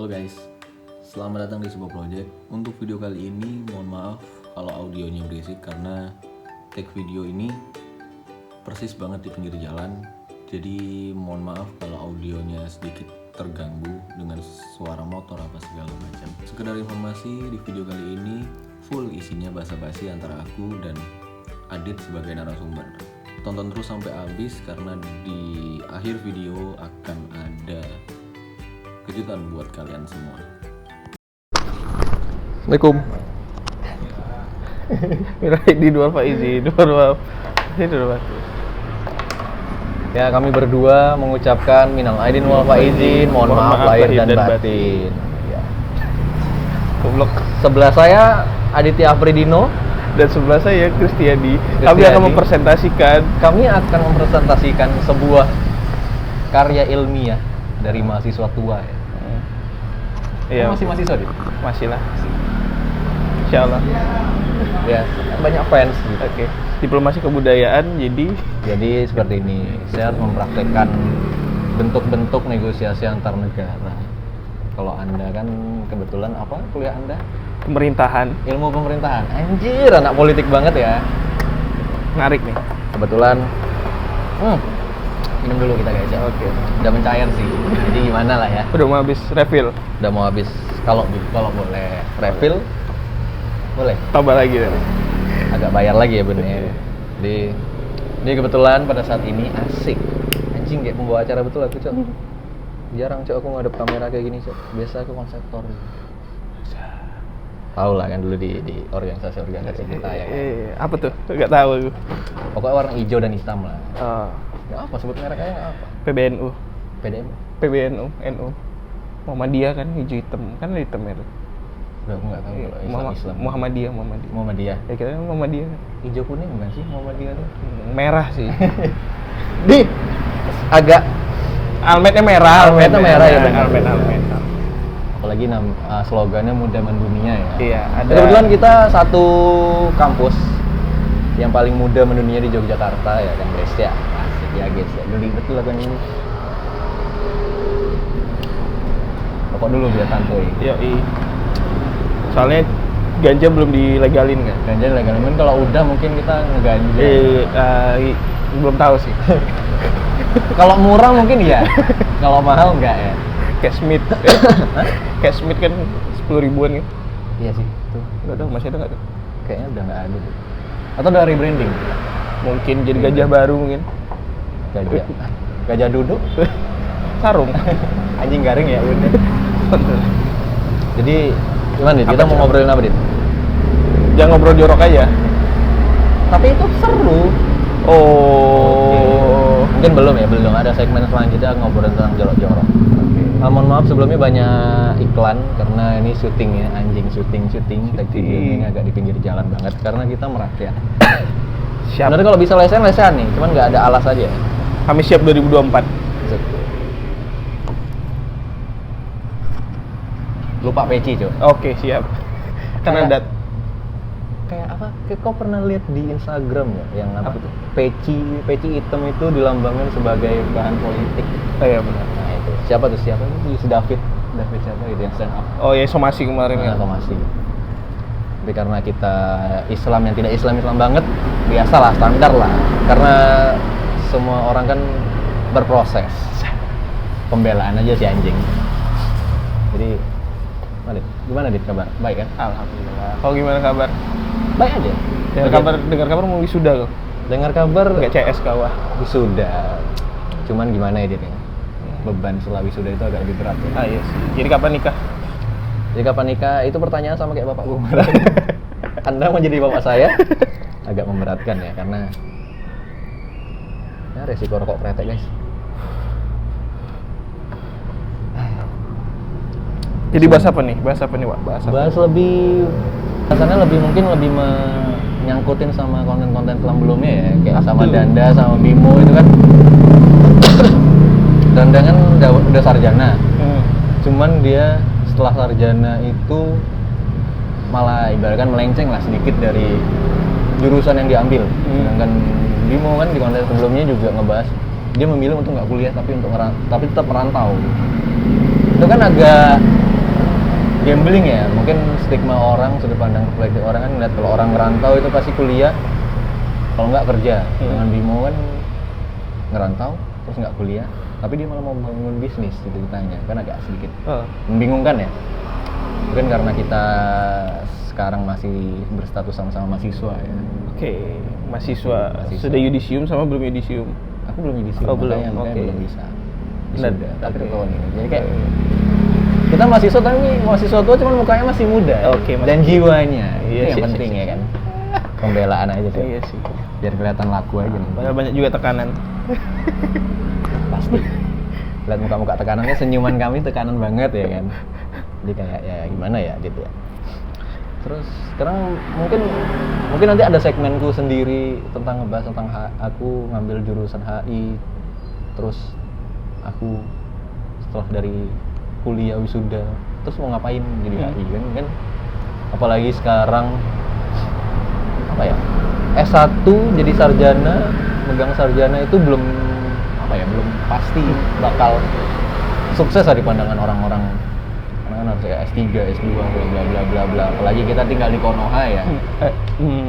Halo guys, selamat datang di sebuah project. Untuk video kali ini mohon maaf kalau audionya berisik karena take video ini persis banget di pinggir jalan. Jadi mohon maaf kalau audionya sedikit terganggu dengan suara motor apa segala macam. Sekedar informasi, di video kali ini full isinya basa-basi antara aku dan Adit sebagai narasumber. Tonton terus sampai habis karena di akhir video akan ada kejutan buat kalian semua. Assalamualaikum. Di luar Pak Izin, Ya, kami berdua mengucapkan minal aidin wal faizin, mohon maaf lahir dan batin. Ya. Goblok. Sebelah saya Aditya Afridino Dan sebelah saya Kristiadi. Kami Kristiadi. akan mempresentasikan sebuah karya ilmiah dari mahasiswa tua ya. Iya, Masih mahasiswa Dit? masih lah. Insyaallah. Ya, banyak fans gitu. Oke. Diplomasi kebudayaan Jadi seperti ini, saya mempraktekkan bentuk-bentuk negosiasi antar negara. Kalau Anda kan kebetulan apa kuliah Anda? pemerintahan. Ilmu pemerintahan. Anjir, anak politik banget ya. Menarik nih. Kebetulan minum dulu kita guys ya. Oke. Udah mencair sih. Jadi gimana lah ya. Udah mau habis refill. Udah mau habis. Kalau boleh refill boleh. Tambah lagi tadi. Agak bayar lagi ya Bun ya. Jadi kebetulan pada saat ini asik. Anjing kayak pembawa acara betul aku, Cok. Jarang Cok aku ngadep kamera kayak gini, Cok. Biasa aku konseptor. Tahu lah kan dulu di organisasi kita ya. Apa tuh? Enggak tahu aku. Pokoknya warna hijau dan hitam lah. Oh, Nggak apa sebut mereknya nggak apa. PBNU. PDM. PBNU, NU. Muhammadiyah kan hijau hitam. Kan ada hitam itu. Udah aku nggak tahu kalau Islam. Muhammadiyah. Muhammadiyah. Ya kita kan Muhammadiyah. Hijau kuning bukan sih Muhammadiyah tuh? Merah sih. Agak Almetnya merah. Almetnya merah ya, benar. Almet. apalagi slogannya muda mendunia ya. Iya, ada. Kebetulan kita satu kampus yang paling muda mendunia di Yogyakarta ya kan guys ya. Asik ya guys ya. Geli betul lagunya ini. Rokok dulu biar santuy. Yoi. Soalnya ganja belum dilegalin kan? Ganja legalin kalau udah mungkin kita ngeganja. Belum tahu sih. Kalau murah mungkin iya. Kalau mahal enggak ya. Cashmit. Cashmit kan 10 ribuan kan? Iya sih, tuh. Enggak tahu masih ada enggak tuh? Kayaknya udah nggak ada tuh. Atau udah rebranding? Mungkin jadi gajah baru mungkin. Gajah duduk, Sarung. anjing garing ya udah. Jadi gimana Dit? Kita Apa mau tuh? ngobrolin apa Dit? Jangan ngobrol jorok aja. Tapi itu seru. Oh. Mungkin belum ada segmen selanjutnya ngobrolin tentang jorok-jorok. Mohon maaf sebelumnya banyak iklan karena ini syuting ya, anjing syuting. Tag video ini agak di pinggir jalan banget karena kita merakyat. Siap. Sebenarnya kalau bisa lesehan nih, cuman nggak ada alas aja. Kami siap 2024. Lupa peci cuy. Oke, siap. Karena ada Kayak apa? Kayak kau pernah lihat di Instagram ya yang apa Apa tuh? Peci hitam itu dilambangkan sebagai bahan politik. iya benar. Nah itu siapa itu si David siapa itu yang stand up. Oh ya, somasi kemarin kan. Somasi. Tapi karena kita Islam yang tidak Islam banget, biasalah standar lah. Karena semua orang kan berproses. Pembelaan aja si anjing. Jadi gimana Dit kabar? Baik kan? Alhamdulillah. Kau gimana kabar? Baik aja. Dengar kabar mau wisuda kau? Dengar kabar Enggak CS kau ah. wisuda. Cuman gimana ya Dit ya? Beban setelah wisuda itu agak lebih berat ya. Ah iya sih. Jadi kapan nikah? Jadi kapan nikah? Itu pertanyaan sama kayak Bapak Bumara. Anda mau jadi bapak saya? Agak memberatkan ya karena ya resiko rokok kretek guys. Jadi bahas apa nih? Bahas apa, Pak? Bahas lebih rasanya mungkin lebih menyangkutin sama konten-konten sebelumnya ya, kayak sama Danda sama Bimo itu kan. Danda kan udah sarjana. Cuman dia setelah sarjana itu malah ibaratkan melenceng lah sedikit dari jurusan yang diambil. Sedangkan Bimo kan di konten sebelumnya juga ngebahas dia memilih untuk nggak kuliah tapi tetap merantau. Itu kan agak gambling ya, mungkin stigma orang, sudut pandang refleksi orang kan ngeliat kalau orang ngerantau itu pasti kuliah, kalau nggak kerja. Dengan Bimo kan ngerantau terus nggak kuliah, tapi dia malah mau bangun bisnis gitu ditanya, kan agak sedikit membingungkan ya. Mungkin karena kita sekarang masih berstatus sama-sama mahasiswa ya. Oke, mahasiswa. Sudah yudisium sama belum yudisium? Aku belum yudisium, Oh, belum. makanya Oke. belum bisa. Benar. Sudah, tapi tahun ini. Jadi kayak kita mahasiswa tapi mahasiswa tua cuman mukanya masih muda. Oke, masih dan jiwanya. Iya Itu sih, yang penting ya kan. Pembelaan aja sih. Iya sih. Biar kelihatan laku aja nih. Padahal banyak juga tekanan. Pasti. Lihat muka-muka tekanannya, senyuman kami tekanan banget ya kan. Jadi kayak ya gimana ya gitu ya. Terus sekarang mungkin nanti ada segmenku sendiri tentang ngebahas tentang aku ngambil jurusan HI. Terus aku setelah dari kuliah wisuda terus mau ngapain jadi HI kan apalagi sekarang apa ya S1 jadi sarjana, megang sarjana itu belum pasti bakal sukses lah di pandangan orang-orang. Karena kan harus kayak S3, S2, bla bla bla bla. Apalagi kita tinggal di Konoha ya.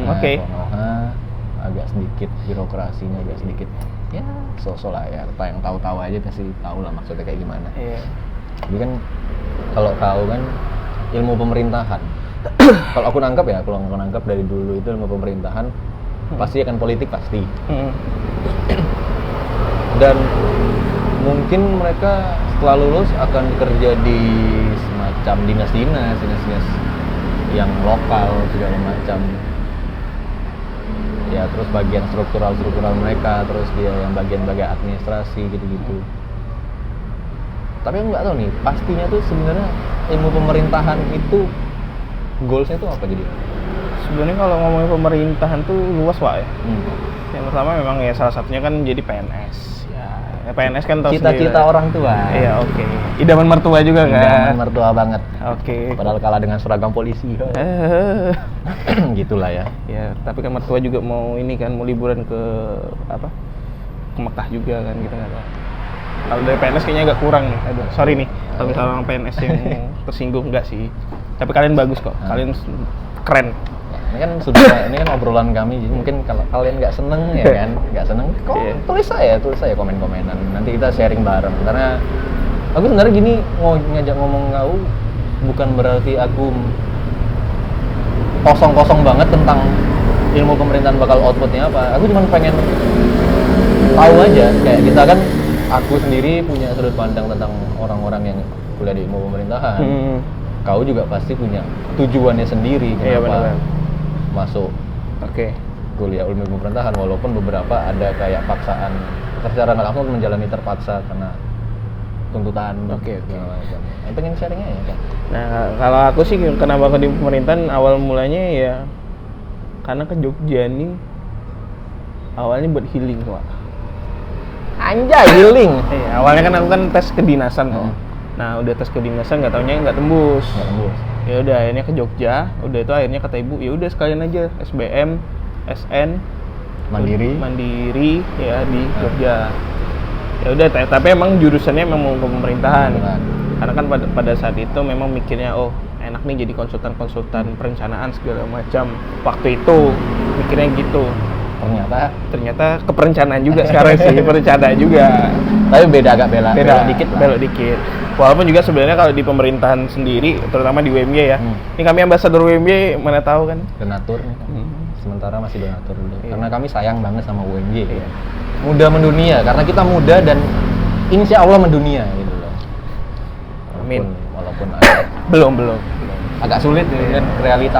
Oke. Konoha agak sedikit birokrasinya agak sedikit ya so-so lah ya. Kita yang tahu-tahu aja pasti tahu lah maksudnya kayak gimana. Iya. Jadi kan kalau kau kan ilmu pemerintahan. Kalau aku nangkap dari dulu itu ilmu pemerintahan pasti akan politik pasti. Dan mungkin mereka setelah lulus akan kerja di semacam dinas-dinas yang lokal segala macam. Ya terus bagian struktural mereka, terus dia yang bagian administrasi gitu-gitu. Tapi aku nggak tahu nih, pastinya tuh sebenarnya ilmu pemerintahan itu goalsnya itu apa jadi? Sebenarnya kalau ngomongin pemerintahan tuh luas Pak ya. Yang pertama memang ya salah satunya kan jadi PNS. Ya PNS kan tahu sendiri. Cita-cita orang tua. Iya oke. Idaman mertua juga kan. Idaman mertua banget. Oke. Padahal kalah dengan seragam polisi. Gitulah ya. Ya tapi kan mertua juga mau ini kan mau liburan ke Mekah juga kan kita nggak tahu. Kalau dari PNS kayaknya agak kurang nih. Aduh, sorry nih kalau misalnya orang PNS yang tersinggung enggak sih. Tapi kalian bagus kok. Kalian keren. Ini kan obrolan kami, jadi mungkin kalau kalian nggak seneng ya kan, nggak seneng, kok tulis saya komen-komenan. Nanti kita sharing bareng. Karena aku sebenarnya gini ngajak ngomong kau bukan berarti aku kosong banget tentang ilmu pemerintahan bakal outputnya apa. Aku cuma pengen tahu aja, kayak kita kan aku sendiri punya sudut pandang tentang orang-orang yang kuliah di ilmu pemerintahan. Kau juga pasti punya tujuannya sendiri kenapa masuk kuliah ilmu pemerintahan, walaupun beberapa ada kayak paksaan secara nggak langsung menjalani terpaksa karena tuntutan. Yang pengen sharingnya ya kan. Nah kalau aku sih kenapa ke di pemerintahan awal mulanya ya karena ke Jogja nih awalnya buat healing Pak. Anjay, healing. Awalnya kan aku kan tes kedinasan kok. Nah udah tes kedinasan nggak taunya nggak tembus. Ya udah akhirnya ke Jogja. Udah itu akhirnya kata ibu ya udah sekalian aja SBM, SN, Mandiri ya di Jogja. Ya udah tapi emang jurusannya memang ke pemerintahan. Karena kan pada saat itu memang mikirnya enak nih jadi konsultan perencanaan segala macam. Waktu itu mikirnya gitu. Ternyata keperencanaan juga sekarang sih, perencanaan juga. Tapi beda belok dikit. Walaupun juga sebenarnya kalau di pemerintahan sendiri, terutama di UMY ya. Ini kami ambasador UMY, mana tahu kan. Donatur. Sementara masih donatur dulu. Karena kami sayang banget sama UMY. Muda mendunia, karena kita muda dan insya Allah mendunia gitu loh. Amin. Walaupun agak belum. Agak sulit ya.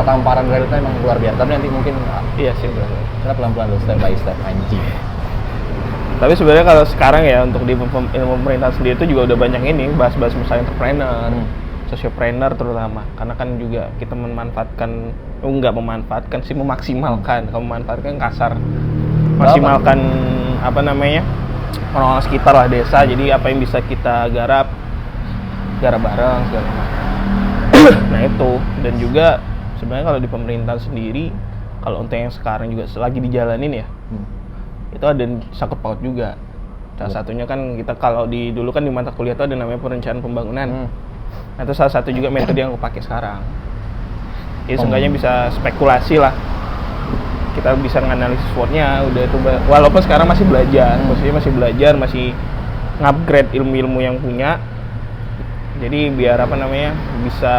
Tamparan realita emang luar biasa. Tapi nanti mungkin iya sih bro. Kita pelan-pelan dulu, step by step anjing. Tapi sebenarnya kalau sekarang ya untuk di ilmu pemerintahan sendiri itu juga udah banyak ini bahas-bahas misalnya entrepreneur, sociopreneur terutama. Karena kan juga kita memanfaatkan, memanfaatkan sih memaksimalkan. Kalau memanfaatkan kasar, maksimalkan orang-orang sekitar lah desa. Jadi apa yang bisa kita garap bareng segala macam. Nah itu dan juga sebenarnya kalau di pemerintahan sendiri. Kalau untuk yang sekarang juga lagi dijalanin ya, itu ada sangkut paut juga. Salah satunya kan kita kalau dulu kan di mata kuliah itu ada namanya perencanaan pembangunan. Nah, itu salah satu juga metode yang aku pakai sekarang. Jadi seenggaknya bisa spekulasi lah. Kita bisa menganalisis SWOT-nya, udah itu walaupun sekarang masih belajar, maksudnya masih belajar, masih ngupgrade ilmu-ilmu yang punya. Jadi biar apa namanya bisa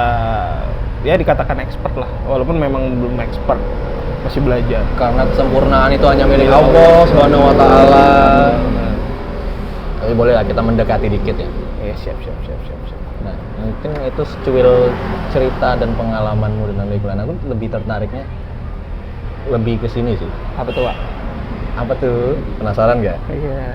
ya dikatakan expert lah, walaupun memang belum expert, masih belajar. Karena kesempurnaan itu hanya milik Allah Subhanahu wa taala. Tapi boleh lah kita mendekati dikit ya. Ya siap. Nah, mungkin itu secuil cerita dan pengalamanmu dengan lingkungan. Aku lebih tertariknya lebih ke sini sih. Apa tuh, Pak? Apa tuh? Penasaran nggak? Iya.